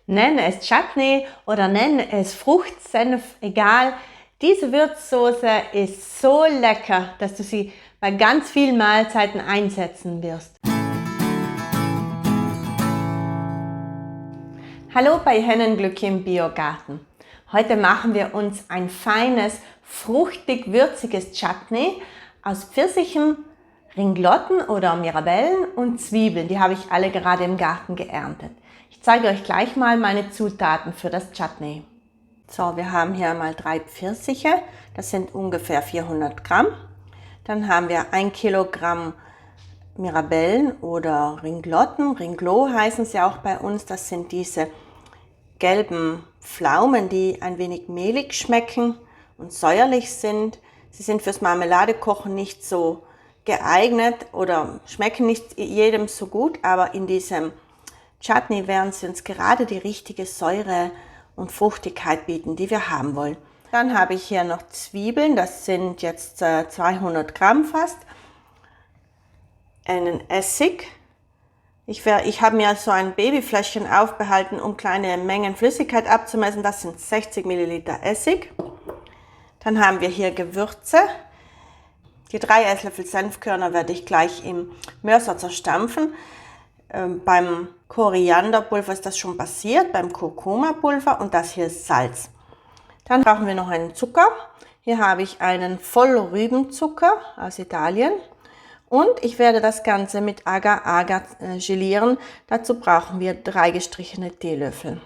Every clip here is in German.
Nenne es Chutney oder nenne es Fruchtsenf, egal. Diese Würzsoße ist so lecker, dass du sie bei ganz vielen Mahlzeiten einsetzen wirst. Hallo bei Hennenglück im Biogarten. Heute machen wir uns ein feines, fruchtig-würziges Chutney aus Pfirsichen, Ringlotten oder Mirabellen und Zwiebeln. Die habe ich alle gerade im Garten geerntet. Ich zeige euch gleich mal meine Zutaten für das Chutney. So, wir haben hier mal 3 Pfirsiche, das sind ungefähr 400 Gramm. Dann haben wir 1 Kilogramm Mirabellen oder Ringlotten. Ringlo heißen sie auch bei uns. Das sind diese gelben Pflaumen, die ein wenig mehlig schmecken und säuerlich sind. Sie sind fürs Marmeladekochen nicht so geeignet oder schmecken nicht jedem so gut, aber in diesem Chutney werden sie uns gerade die richtige Säure und Fruchtigkeit bieten, die wir haben wollen. Dann habe ich hier noch Zwiebeln, das sind jetzt 200 Gramm fast. Einen Essig. Ich habe mir so ein Babyfläschchen aufbehalten, um kleine Mengen Flüssigkeit abzumessen. Das sind 60 Milliliter Essig. Dann haben wir hier Gewürze. Die 3 Esslöffel Senfkörner werde ich gleich im Mörser zerstampfen. Beim Korianderpulver ist das schon passiert, beim Kurkuma-Pulver und das hier ist Salz. Dann brauchen wir noch einen Zucker. Hier habe ich einen Vollrübenzucker aus Italien. Und ich werde das Ganze mit Agar-Agar gelieren. Dazu brauchen wir 3 gestrichene Teelöffel.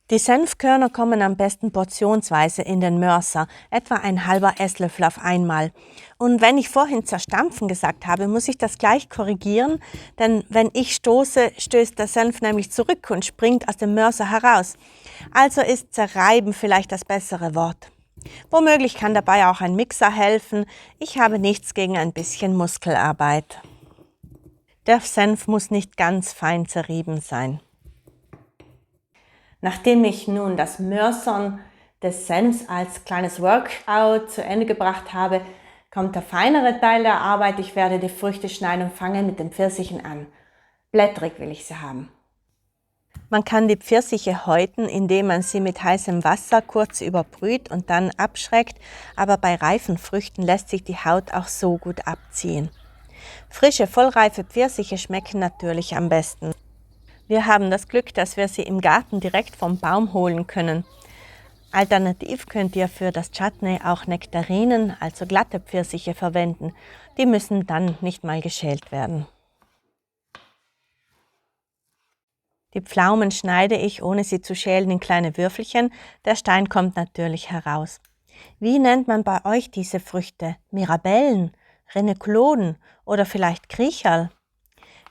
Die Senfkörner kommen am besten portionsweise in den Mörser, etwa ein halber Esslöffel auf einmal. Und wenn ich vorhin zerstampfen gesagt habe, muss ich das gleich korrigieren, denn wenn ich stoße, stößt der Senf nämlich zurück und springt aus dem Mörser heraus. Also ist zerreiben vielleicht das bessere Wort. Womöglich kann dabei auch ein Mixer helfen. Ich habe nichts gegen ein bisschen Muskelarbeit. Der Senf muss nicht ganz fein zerrieben sein. Nachdem ich nun das Mörsern des Senfs als kleines Workout zu Ende gebracht habe, kommt der feinere Teil der Arbeit. Ich werde die Früchte schneiden und fange mit den Pfirsichen an. Blättrig will ich sie haben. Man kann die Pfirsiche häuten, indem man sie mit heißem Wasser kurz überbrüht und dann abschreckt, aber bei reifen Früchten lässt sich die Haut auch so gut abziehen. Frische, vollreife Pfirsiche schmecken natürlich am besten. Wir haben das Glück, dass wir sie im Garten direkt vom Baum holen können. Alternativ könnt ihr für das Chutney auch Nektarinen, also glatte Pfirsiche, verwenden. Die müssen dann nicht mal geschält werden. Die Pflaumen schneide ich, ohne sie zu schälen, in kleine Würfelchen. Der Stein kommt natürlich heraus. Wie nennt man bei euch diese Früchte? Mirabellen, Renekloden oder vielleicht Kriecherl?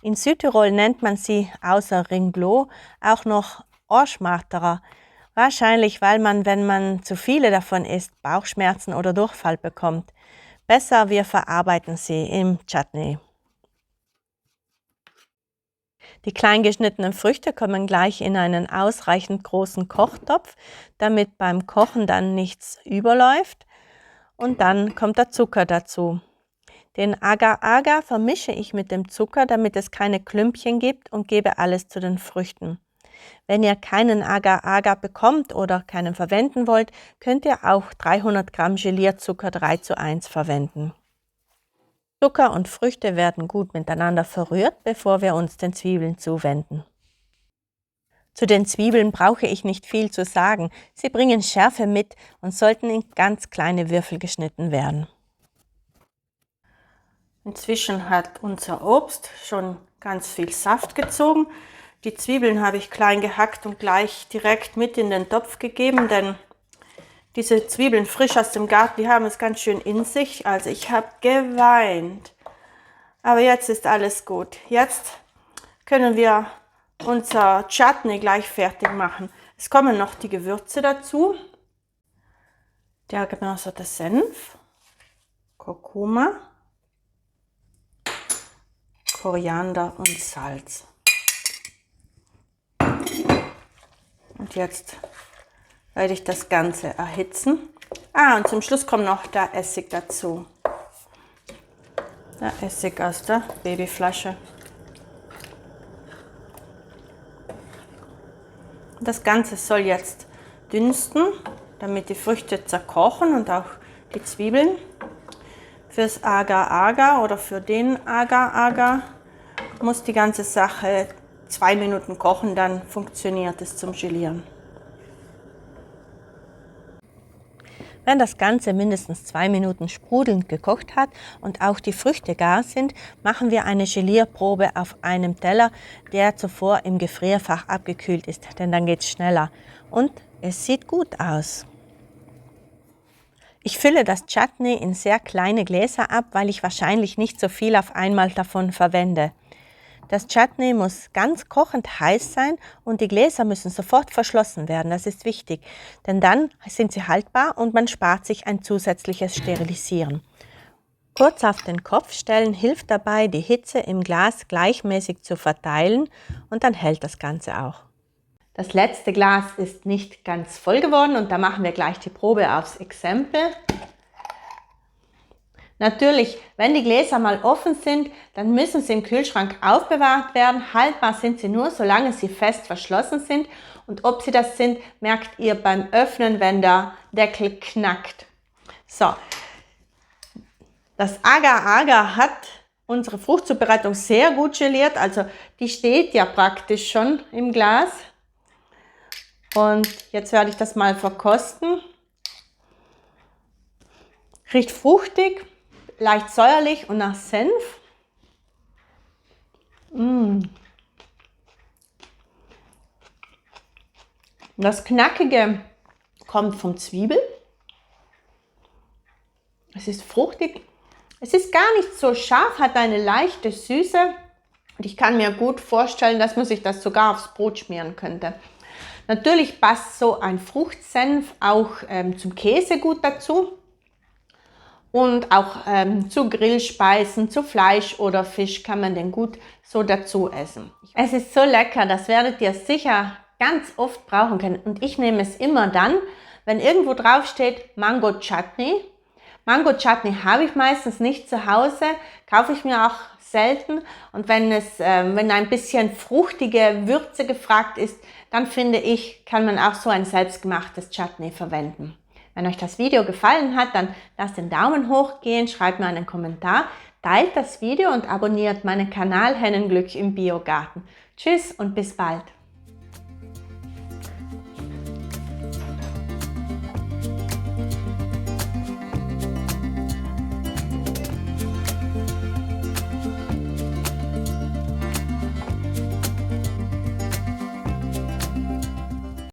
In Südtirol nennt man sie außer Ringlo auch noch Orschmarterer. Wahrscheinlich, weil man, wenn man zu viele davon isst, Bauchschmerzen oder Durchfall bekommt. Besser, wir verarbeiten sie im Chutney. Die klein geschnittenen Früchte kommen gleich in einen ausreichend großen Kochtopf, damit beim Kochen dann nichts überläuft. Und dann kommt der Zucker dazu. Den Agar-Agar vermische ich mit dem Zucker, damit es keine Klümpchen gibt, und gebe alles zu den Früchten. Wenn ihr keinen Agar-Agar bekommt oder keinen verwenden wollt, könnt ihr auch 300 Gramm Gelierzucker 3:1 verwenden. Zucker und Früchte werden gut miteinander verrührt, bevor wir uns den Zwiebeln zuwenden. Zu den Zwiebeln brauche ich nicht viel zu sagen. Sie bringen Schärfe mit und sollten in ganz kleine Würfel geschnitten werden. Inzwischen hat unser Obst schon ganz viel Saft gezogen. Die Zwiebeln habe ich klein gehackt und gleich direkt mit in den Topf gegeben, denn diese Zwiebeln frisch aus dem Garten, die haben es ganz schön in sich. Also ich habe geweint. Aber jetzt ist alles gut. Jetzt können wir unser Chutney gleich fertig machen. Es kommen noch die Gewürze dazu. Der gemörserte Senf, Kurkuma, Koriander und Salz. Und jetzt werde ich das Ganze erhitzen. Und zum Schluss kommt noch der Essig dazu. Der Essig aus der Babyflasche. Das Ganze soll jetzt dünsten, damit die Früchte zerkochen und auch die Zwiebeln. Fürs Agar-Agar oder für den Agar-Agar muss die ganze Sache 2 Minuten kochen, dann funktioniert es zum Gelieren. Wenn das Ganze mindestens 2 Minuten sprudelnd gekocht hat und auch die Früchte gar sind, machen wir eine Gelierprobe auf einem Teller, der zuvor im Gefrierfach abgekühlt ist, denn dann geht es schneller. Und es sieht gut aus. Ich fülle das Chutney in sehr kleine Gläser ab, weil ich wahrscheinlich nicht so viel auf einmal davon verwende. Das Chutney muss ganz kochend heiß sein und die Gläser müssen sofort verschlossen werden. Das ist wichtig, denn dann sind sie haltbar und man spart sich ein zusätzliches Sterilisieren. Kurz auf den Kopf stellen hilft dabei, die Hitze im Glas gleichmäßig zu verteilen und dann hält das Ganze auch. Das letzte Glas ist nicht ganz voll geworden und da machen wir gleich die Probe aufs Exempel. Natürlich, wenn die Gläser mal offen sind, dann müssen sie im Kühlschrank aufbewahrt werden. Haltbar sind sie nur, solange sie fest verschlossen sind. Und ob sie das sind, merkt ihr beim Öffnen, wenn der Deckel knackt. So, das Agar-Agar hat unsere Fruchtzubereitung sehr gut geliert. Also die steht ja praktisch schon im Glas. Und jetzt werde ich das mal verkosten. Riecht fruchtig, leicht säuerlich und nach Senf. Das Knackige kommt vom Zwiebel. Es ist fruchtig. Es ist gar nicht so scharf, hat eine leichte Süße. Und ich kann mir gut vorstellen, dass man sich das sogar aufs Brot schmieren könnte. Natürlich passt so ein Fruchtsenf auch zum Käse gut dazu. Und auch zu Grillspeisen, zu Fleisch oder Fisch kann man den gut so dazu essen. Es ist so lecker, das werdet ihr sicher ganz oft brauchen können. Und ich nehme es immer dann, wenn irgendwo drauf steht Mango Chutney. Mango Chutney habe ich meistens nicht zu Hause, kaufe ich mir auch selten. Und wenn ein bisschen fruchtige Würze gefragt ist, dann finde ich, kann man auch so ein selbstgemachtes Chutney verwenden. Wenn euch das Video gefallen hat, dann lasst den Daumen hoch gehen, schreibt mir einen Kommentar, teilt das Video und abonniert meinen Kanal Hennenglück im Biogarten. Tschüss und bis bald!